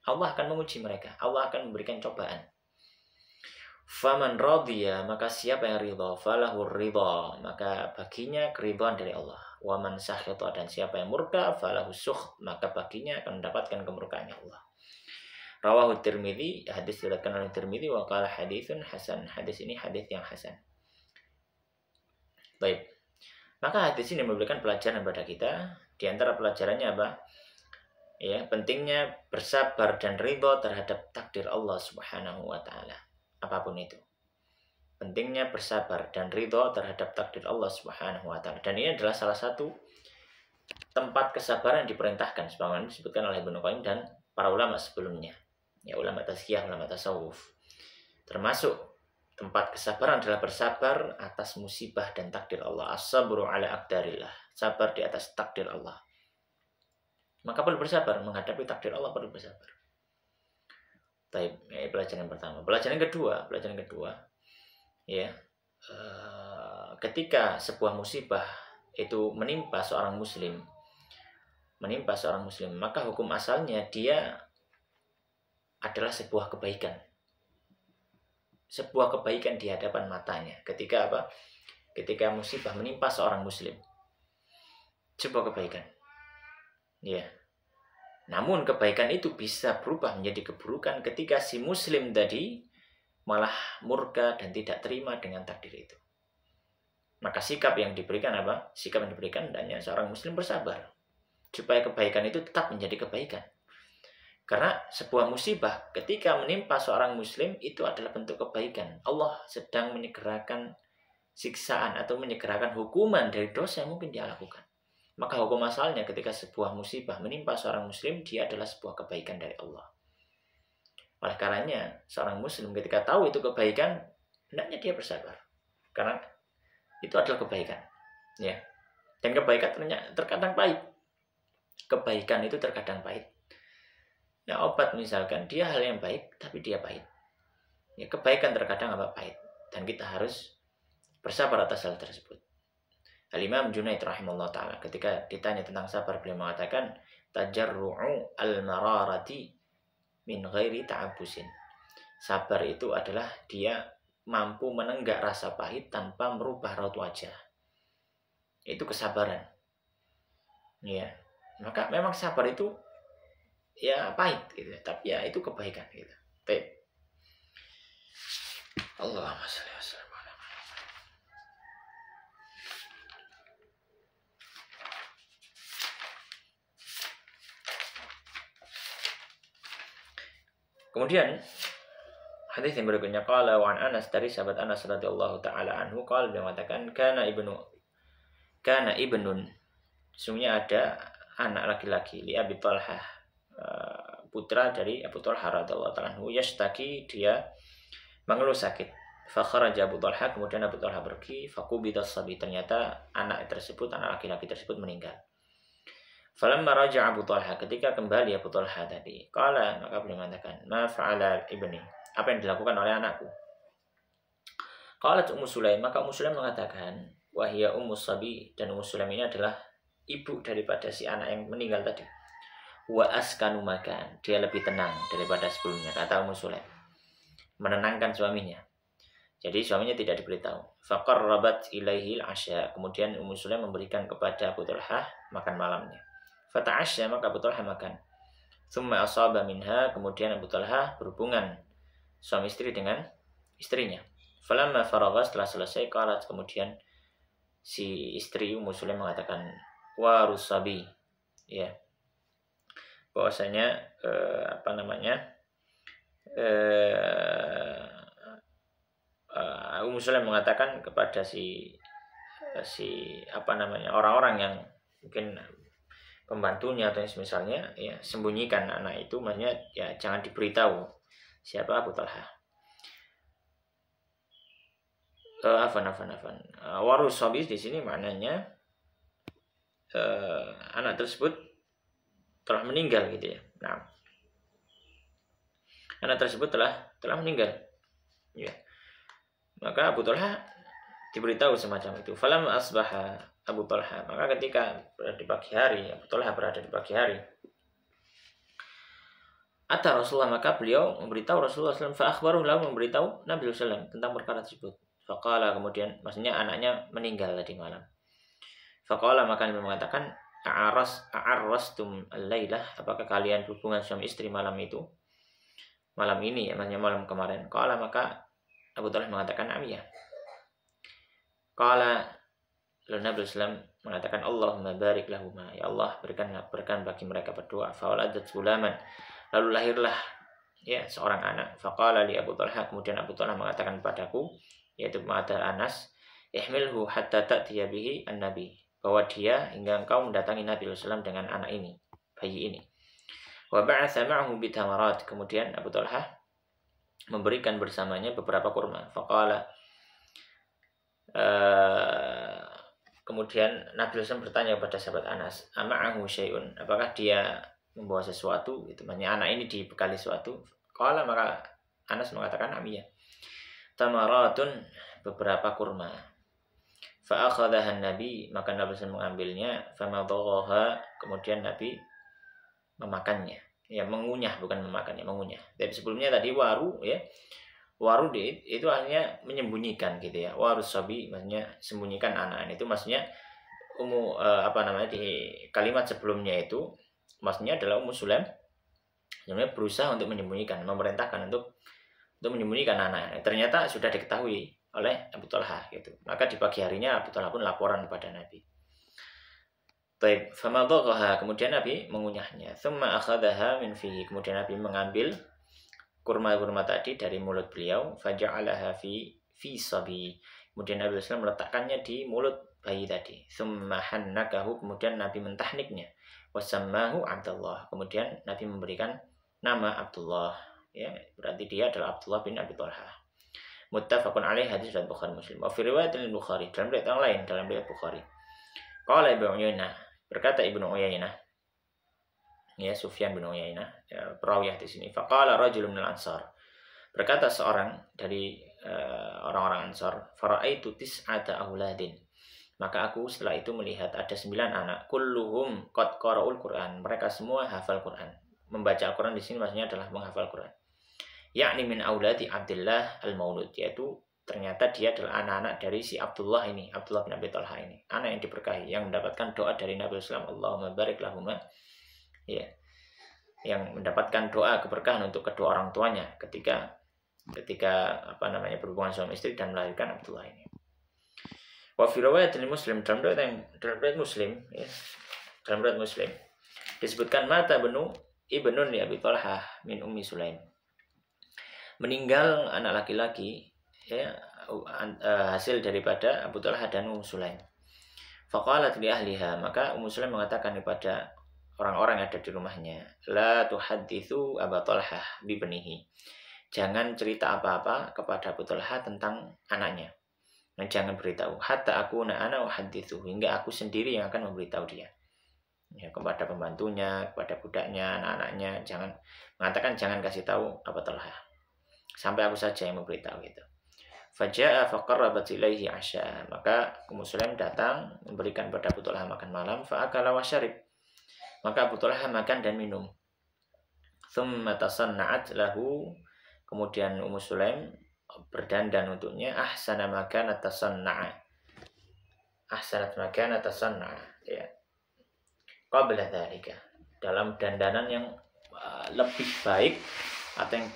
Allah akan menguji mereka, Allah akan memberikan cobaan. Faman radiya, maka siapa yang ridha, falahur ridha, maka baginya keridhaan dari Allah. Waman sakhita, dan siapa yang murka, falahus sukh, maka baginya akan mendapatkan kemurkaannya Allah. Rawahu Tirmidzi, hadis diriwayatkan oleh Tirmidzi, wa qala haditsun hasan, hadis ini hadis yang hasan. Baik. Maka hadis ini memberikan pelajaran kepada kita. Di antara pelajarannya apa? Ya, pentingnya bersabar dan ridha terhadap takdir Allah Subhanahu wa taala. Apapun itu. Pentingnya bersabar dan ridha terhadap takdir Allah Subhanahu wa taala. Dan ini adalah salah satu tempat kesabaran yang diperintahkan, sebagaimana disebutkan oleh Ibnu Qayyim dan para ulama sebelumnya. Ya, ulama tazkiyah, ulama tasawuf. Termasuk tempat kesabaran adalah bersabar atas musibah dan takdir Allah. As-sabru ala aqdarillah. Sabar di atas takdir Allah. Maka perlu bersabar menghadapi takdir Allah, perlu bersabar. Baik, pelajaran pertama. Pelajaran kedua, ya, ketika sebuah musibah itu menimpa seorang muslim, maka hukum asalnya dia adalah sebuah kebaikan. Sebuah kebaikan di hadapan matanya. Ketika apa? Ketika musibah menimpa seorang muslim. Sebuah kebaikan. Ya. Namun kebaikan itu bisa berubah menjadi keburukan ketika si muslim tadi malah murka dan tidak terima dengan takdir itu. Maka sikap yang diberikan apa? Sikap yang diberikan hendaknya seorang muslim bersabar. Supaya kebaikan itu tetap menjadi kebaikan. Karena sebuah musibah ketika menimpa seorang muslim itu adalah bentuk kebaikan. Allah sedang menyegerakan siksaan atau menyegerakan hukuman dari dosa yang mungkin dia lakukan. Maka hukum asalnya ketika sebuah musibah menimpa seorang muslim, dia adalah sebuah kebaikan dari Allah. Oleh karenanya, seorang muslim ketika tahu itu kebaikan, hendaknya dia bersabar. Karena itu adalah kebaikan. Ya. Dan kebaikan terkadang pahit. Kebaikan itu terkadang pahit. Ya, obat misalkan, dia hal yang baik, tapi dia pahit. Ya, kebaikan terkadang apa pahit. Dan kita harus bersabar atas hal tersebut. Al-Imam Junaid rahimahullah ta'ala ketika ditanya tentang sabar, beliau mengatakan tajarru'u al-mararati min ghairi ta'abusin. Sabar itu adalah dia mampu menenggak rasa pahit tanpa merubah raut wajah. Itu kesabaran. Ya. Maka memang sabar itu ya pahit gitu, tapi ya itu kebaikan gitu. Baik. Allahumma shalli wa sallam. Kemudian hadis yang berikutnya qala wa an Anas, dari sahabat Anas radhiyallahu taala anhu, qala, dia mengatakan kana ibnun, sesungguhnya ada anak laki-laki li Abi Thalhah, putra dari Abu Thalhah radhiyallahu taala anhu, yashtaki, dia mengeluh sakit. Fa kharaja Abu Thalhah, kemudian Abu Thalhah pergi, faqubida as-sabi, ternyata anak laki-laki tersebut meninggal. Falamma raja'a Abu Thalhah, ketika kembali Abu Thalhah tadi, qala, maka beliau mengatakan, ma fa'ala ibni, apa yang dilakukan oleh anakku? Qalat Ummu Sulaim, maka Ummu Sulaim mengatakan, wa hiya Ummu Sabi, dan Ummu Sulaim ini adalah ibu daripada si anak yang meninggal tadi. Wa askanu makan, dia lebih tenang daripada sebelumnya, kata Ummu Sulaim, menenangkan suaminya. Jadi suaminya tidak diberitahu. Faqarrabat ilaihi al-asya, kemudian Ummu Sulaim memberikan kepada Abu Thalhah makan malamnya. Fata'asya, maka Abu Thalhah makan. Tsumma asaba minha, kemudian Abu Thalhah berhubungan suami istri dengan istrinya. Falamma faragha, setelah selesai, qalat, kemudian si istri Ummu Sulaim mengatakan, wa rusabi, ya, bahwasanya Ummu Sulaim mengatakan kepada orang-orang yang mungkin pembantunya atau misalnya, ya, sembunyikan anak itu, maksudnya ya jangan diberitahu siapa Abu Thalhah. Warus sabi di sini maknanya anak tersebut telah meninggal gitu ya. Nah, anak tersebut telah meninggal. Ya. Maka Abu Thalhah diberitahu semacam itu. Falam asbaha Abu Thalhah, maka ketika berada di pagi hari, Abu Thalhah berada di pagi hari, Ata Rasulullah, maka beliau memberitahu Rasulullah SAW, fa-akhbaruhu, lalu memberitahu Nabi SAW tentang perkara tersebut. Faqala, kemudian maksudnya anaknya meninggal tadi malam. Faqala, maka Nabi mengatakan, a'arrastum al-lailah, apakah kalian hubungan suami istri malam itu? Malam ini, ya, maksudnya malam kemarin. Qala, maka Abu Thalhah mengatakan, ya. Qala, lalu Nabi SAW mengatakan, Allahumma barik lahuma, ya Allah berikan bagi mereka berdua. Fawaladat gulaman, lalu lahirlah, ya, seorang anak. Faqala li Abu Thalhah, kemudian Abu Thalhah mengatakan padaku, yaitu mengatakan Anas, ihmilhu hatta ta'tiya bihi an-nabi, bahwa dia hingga engkau mendatangi Nabi SAW dengan anak ini, bayi ini. Wa ba'atha ma'ahu bitamarat, kemudian Abu Thalhah memberikan bersamanya beberapa kurma. Faqala, kemudian Nabi SAW bertanya kepada sahabat Anas, ama'ahu syai'un, apakah dia membawa sesuatu? Itu maknanya anak ini dibekali sesuatu. Qala, maka Anas mengatakan iya. Tamaratun, beberapa kurma. Fa'akhadhahan Nabi, maka Nabi SAW mengambilnya. Famadaghaha, kemudian Nabi memakannya. Ya, mengunyah, bukan memakannya, mengunyah. Tapi sebelumnya tadi waru, ya. Waru itu artinya menyembunyikan gitu ya. Warus sabi maksudnya sembunyikan anak. Itu maksudnya di kalimat sebelumnya itu maksudnya adalah Ummu Sulaim sebenarnya berusaha untuk menyembunyikan, memerintahkan untuk menyembunyikan anak. Ternyata sudah diketahui oleh Abu Talha gitu. Maka di pagi harinya Abu Talha pun laporan kepada Nabi. Taib, famadaghaha, kemudian Nabi mengunyahnya. Tsumma akhadhaha min fihi, kemudian Nabi mengambil kurma-kurma tadi dari mulut beliau, faja'alaha fi sabi. Kemudian Nabi SAW meletakkannya di mulut bayi tadi. Tsumma hannakahu, kemudian Nabi mentahniknya. Wasammahu Abdullah, kemudian Nabi memberikan nama Abdullah. Ya, berarti dia adalah Abdullah bin Abi Talha. Muttafaqun alaih, hadis riwayat Bukhari Muslim. Wa fi riwayat Bukhari, dalam riwayat yang lain, dalam riwayat Bukhari. Qala Ibnu Uyainah, berkata Ibnu Uyainah, ya Sufyan bin Uyainah, ya, perawiyah di sini. Faqala rajulun minal ansar, berkata seorang dari orang-orang Ansar, faraitu tis'ata auladin, maka aku setelah itu melihat ada 9 anak, kulluhum qad qara'ul Quran, mereka semua hafal Quran. Membaca Al-Quran di sini maksudnya adalah menghafal Quran. Yakni min auladi Abdullah al-Maulud, yaitu ternyata dia adalah anak-anak dari si Abdullah ini, Abdullah bin Abi Talha ini, anak yang diberkahi, yang mendapatkan doa dari Nabi sallallahu alaihi wasallam, Allahumma barik lahuma, ya, yang mendapatkan doa keberkahan untuk kedua orang tuanya ketika berhubungan suami istri dan melahirkan Abdullah ini. Wa fi riwayat Muslim, dalam riwayat Muslim, ya, dalam riwayat Muslim disebutkan mata ibnun li Abi Talha min Ummi Sulaim, meninggal anak laki-laki, ya, hasil daripada Abu Talha dan Ummu Sulaim. Faqalat li ahliha, maka Ummu Sulaim mengatakan kepada orang-orang yang ada di rumahnya, la tuhadditsu Abu Talha bi banihi, jangan cerita apa-apa kepada Abu Talha tentang anaknya. Dan jangan beritahu hatta aku ana uhadditsu, hingga aku sendiri yang akan memberitahu dia. Ya, kepada pembantunya, kepada budaknya, anak-anaknya, jangan mengatakan jangan kasih tahu Abu Talha. Sampai aku saja yang memberitahu itu. Faja'a faqarrabat ilaihi 'asha, maka Ummu Sulaim datang memberikan pada Abu Talha makan malam, fa'akala wa syarib, maka Abu Talha makan dan minum. Tsumma tasanna'at lahu, kemudian Ummu Sulaim berdandan untuknya, ahsanat makana tasanna'a, ya, qabla dzalika, dalam dandanan yang lebih baik atau yang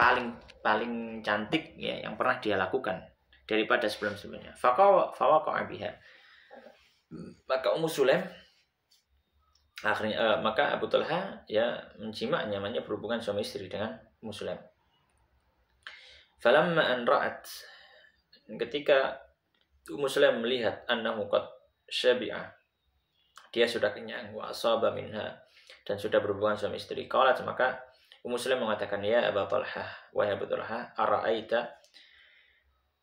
paling cantik, ya, yang pernah dia lakukan daripada sebelum-sebelumnya. Fawaqa'a biha, maka Ummu Sulaim akhirnya maka Abu Talha, ya, menjimak nyamannya berhubungan suami istri dengan Ummu Sulaim. Falamma an ra'at, ketika Ummu Sulaim melihat annahu qad syabi'a, dia sudah kenyang, wa asaba minha, dan sudah berhubungan suami istri, qalat, maka Ummu Sulaim mengatakan, ya Abu Talha, wahai Abu Talha, ara'aita,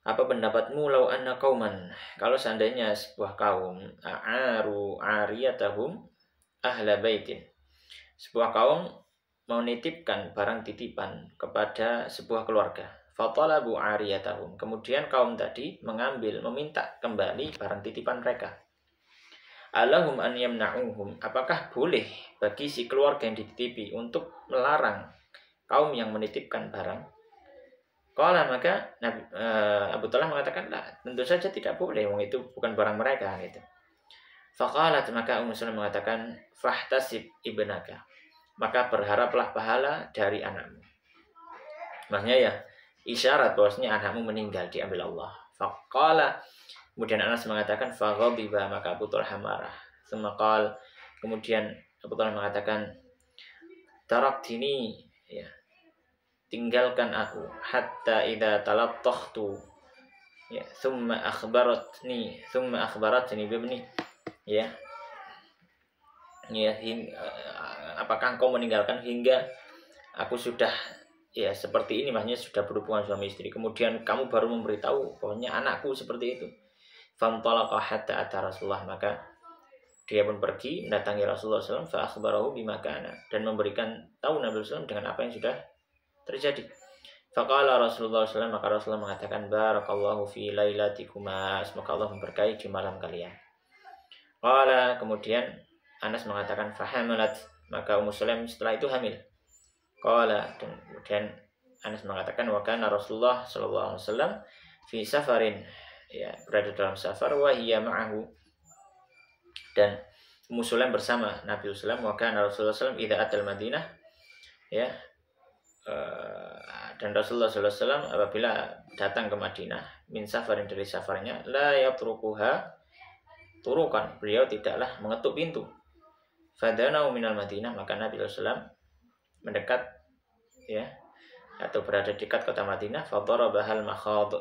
apa pendapatmu lau anna qauman, kalau seandainya sebuah kaum, a'aru ariyatahum ahla baitin, sebuah kaum menitipkan barang titipan kepada sebuah keluarga, fatalabu ariyatahum, kemudian kaum tadi meminta kembali barang titipan mereka, alahum an yamna'uhum, apakah boleh bagi si keluarga yang dititipi untuk melarang kaum yang menitipkan barang? Qala, maka Abu Talha mengatakan, lah, tentu saja tidak boleh, wong itu bukan barang mereka gitu. Faqalat, maka Ummu Sulaim mengatakan, fahtasib ibnaka, maka berharaplah pahala dari anakmu. Maksudnya, ya, isyarat bahwasanya anakmu meninggal diambil Allah. Faqala, kemudian Anas mengatakan, faghadiba, maka Abu Talha marah. Semakal, kemudian Abu Talha mengatakan, taraktini, ya, tinggalkan aku, hatta idza talattahtu, ya, thumma akhbaratni bibni, ya, apakah engkau meninggalkan hingga aku sudah, ya, seperti ini, maksudnya sudah berhubungan suami istri, kemudian kamu baru memberitahu bahwanya anakku seperti itu. Fantalaqa hatta ata Rasulullah, maka dia pun pergi mendatangi Rasulullah SAW, fa akhbarahu bima kana, dan memberikan tahu Nabi SAW dengan apa yang sudah terjadi. Faqala Rasulullah SAW, maka Rasulullah mengatakan, barakallahu fi lailatikuma, semoga Allah memberkahi di malam kalian. Qala, kemudian Anas mengatakan, fahamalat, maka Ummu Sulaim setelah itu hamil. Qala, dan kemudian Anas mengatakan, wa kana Rasulullah SAW fi safarin, ya, berada dalam safar, wa hiya ma'ahu, dan Ummu Sulaim bersama Nabi SAW, wa kana Rasulullah SAW idza atal Madinah, ya, dan Rasulullah SAW apabila datang ke Madinah min safarin, dari safarnya, la yatrukuha turukan, beliau tidaklah mengetuk pintu. Fadanau minal Madinah, maka Nabi SAW mendekat, ya, atau berada dekat kota Madinah. Fadarabahal makhad,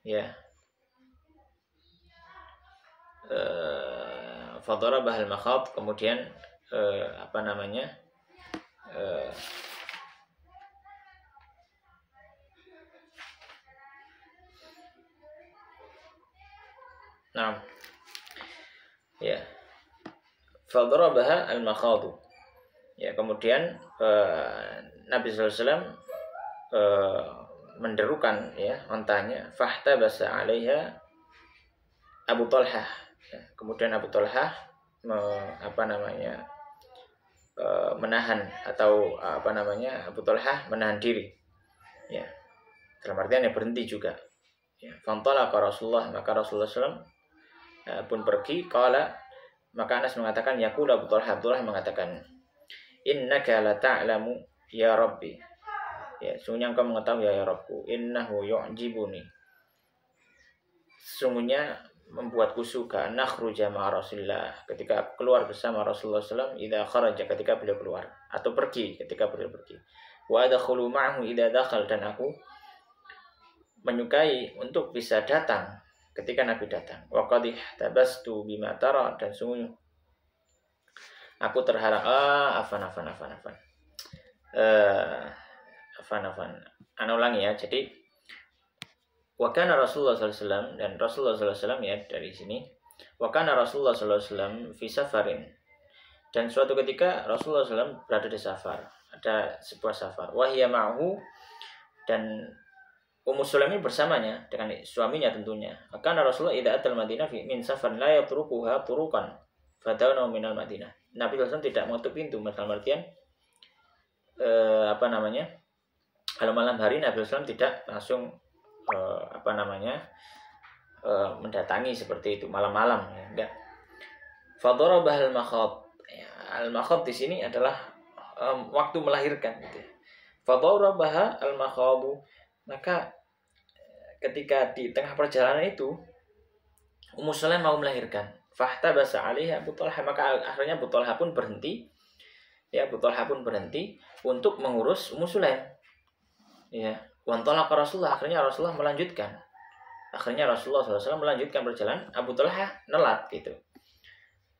ya, fadarabahal makhad, kemudian apa namanya, nah, ya, fadarabaha al-makhadu, ya, kemudian Nabi SAW menderukan, ya, ontanya. Fahtabasa alaiha Abu Talhah, ya, kemudian Abu Talhah menahan, atau Abu Talhah menahan diri, ya, dalam artian yang berhenti juga, ya. Fantalaqa Rasulullah, maka Rasulullah SAW pun pergi. Qala, maka Anas mengatakan, yaqulu Abu Talhah, Abdullah mengatakan, innaka la ta'lamu ya Rabbi, ya, sungguhnya engkau mengetahui ya Rabbku, innahu yu'jibuni, sungguhnya membuatku suka, nakhruja ma'a Rasulillah, ketika keluar bersama Rasulullah SAW, idza kharaja, ketika beliau keluar, atau pergi ketika beliau pergi, wa adkhulu ma'ahu idza dakhal, dan aku menyukai untuk bisa datang ketika Nabi datang. Wa qad ihtabastu bima tara, dan sungguh aku terhalang. Ana ulangi, ya. Jadi wa kana Rasulullah SAW, dan Rasulullah SAW, ya, dari sini, wa kana Rasulullah SAW fi safarin, dan suatu ketika Rasulullah SAW berada di safar, ada sebuah safar, wa hiya ma'hu, dan Ummu Sulaim bersamanya dengan suaminya tentunya. Karena Rasulullah idza atal Madinah min safar la yatrukuha turukan fadawna minal Madinah. Nabi SAW tidak mengetuk pintu, dalam artian kalau malam hari Nabi SAW tidak langsung mendatangi seperti itu malam-malam, ya, enggak. Fadarabahal makhad. Ya, al-makhad di sini adalah waktu melahirkan, gitu. Fadarabah al-makhadu, maka ketika di tengah perjalanan itu Ummu Sulaim mau melahirkan. Fahtabasa alaiha Abu Talhah, maka akhirnya Abu Talhah pun berhenti, ya, Abu Talhah pun berhenti untuk mengurus Ummu Sulaim, ya. Wantalaqa Rasulullah, akhirnya Rasulullah melanjutkan. Akhirnya Rasulullah SAW melanjutkan perjalanan, Abu Talhah nelat, gitu.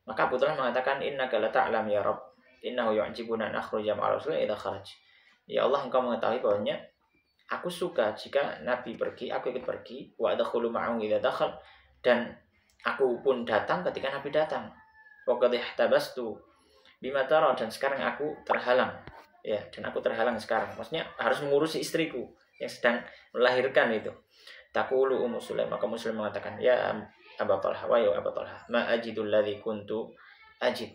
Maka Abu Talhah mengatakan, innaka la ta'lam ya Rabb, innahu yu'jibuna an akhruja ma'a Rasulillah idza kharaj. Ya Allah, engkau mengetahui bahwanya aku suka jika Nabi pergi, aku ikut pergi. Wa adkhulu ma'ahu idza dakhal, dan aku pun datang ketika Nabi datang. Wa qad ihtabastu bima tara, dan sekarang aku terhalang, ya, dan aku terhalang sekarang. Maksudnya harus mengurusi istriku yang sedang melahirkan itu. Taqulu Ummu Sulaim, maka Muslim mengatakan, ya Abu Talhah, wa ya Abu Talhah, ma ajidul ladzi kuntu ajid.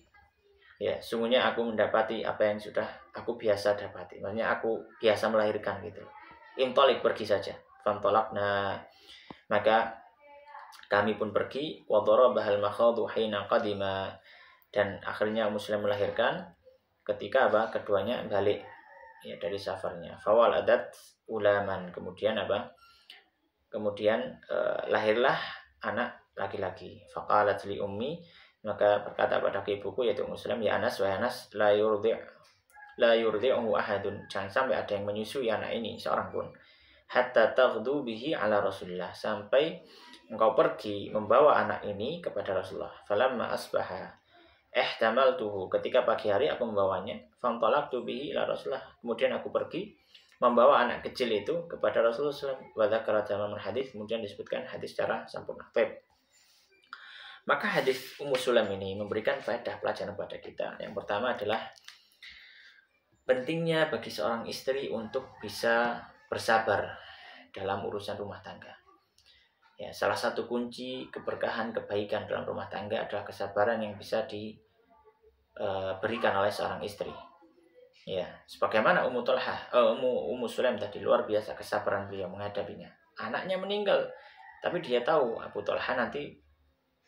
Ya, sungguhnya aku mendapati apa yang sudah aku biasa dapati. Maksudnya aku biasa melahirkan, gitu. Intalik, pergi saja. Fantolakna, maka kami pun pergi. Wadarabahal makhadu hina qadima, dan akhirnya Muslim melahirkan ketika keduanya balik, ya, dari safarnya. Fawal adat ulaman, kemudian lahirlah anak laki-laki. Faqalat li ummi, maka berkata pada ibuku, yaitu Muslim, ya Anas, wahai Anas, la yurdi'uhu ahadun, jangan sampai ada yang menyusui anak ini seorang pun, hatta taghdu bihi ala Rasulillah, sampai engkau pergi membawa anak ini kepada Rasulullah. Falamma asbaha ihtamaltuhu, ketika pagi hari aku membawanya. Fantalaqtu bihi ila Rasulillah, kemudian aku pergi membawa anak kecil itu kepada Rasulullah SAW. Wa dzakara tamamul hadis, kemudian disebutkan hadis secara sempurna. Baik. Maka hadis Ummu Sulaim ini memberikan faedah pelajaran pada kita. Yang pertama adalah pentingnya bagi seorang istri untuk bisa bersabar dalam urusan rumah tangga. Ya, salah satu kunci keberkahan kebaikan dalam rumah tangga adalah kesabaran yang bisa diberikan oleh seorang istri. Ya, sebagaimana Ummu Sulaim tadi, luar biasa kesabaran beliau menghadapinya. Anaknya meninggal, tapi dia tahu Abu Talha nanti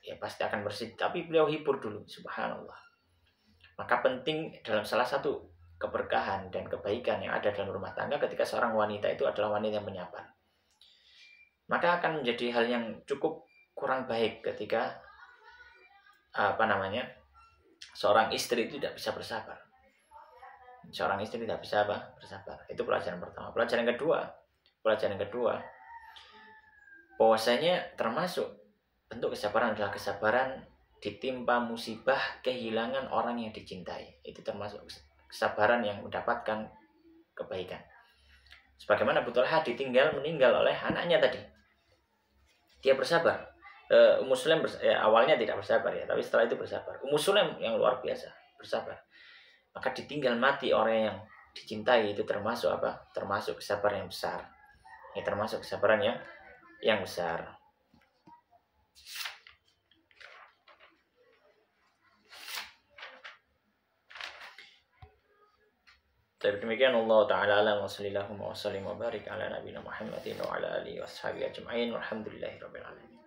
ya pasti akan bersih, tapi beliau hibur dulu, subhanallah. Maka penting dalam salah satu keberkahan dan kebaikan yang ada dalam rumah tangga ketika seorang wanita itu adalah wanita yang menyabar. Maka akan menjadi hal yang cukup kurang baik ketika seorang istri itu tidak bisa bersabar. Seorang istri tidak bisa bersabar. Itu pelajaran pertama. Pelajaran kedua, bahwasanya termasuk bentuk kesabaran adalah kesabaran ditimpa musibah kehilangan orang yang dicintai. Itu termasuk kesabaran yang mendapatkan kebaikan. Sebagaimana Abu Talha meninggal oleh anaknya tadi. Dia bersabar. Ummu Sulaim awalnya tidak bersabar ya, tapi setelah itu bersabar. Ummu Sulaim yang luar biasa bersabar. Maka ditinggal mati orang yang dicintai itu termasuk apa? Termasuk kesabaran yang besar. Ini termasuk kesabaran yang besar. Demikian Allah Ta'ala alam wa sallallahu wa sallim wa barik ala nabiyina Muhammadin wa ala alihi wa sahbihi ajma'in walhamdulillahi rabbil alamin.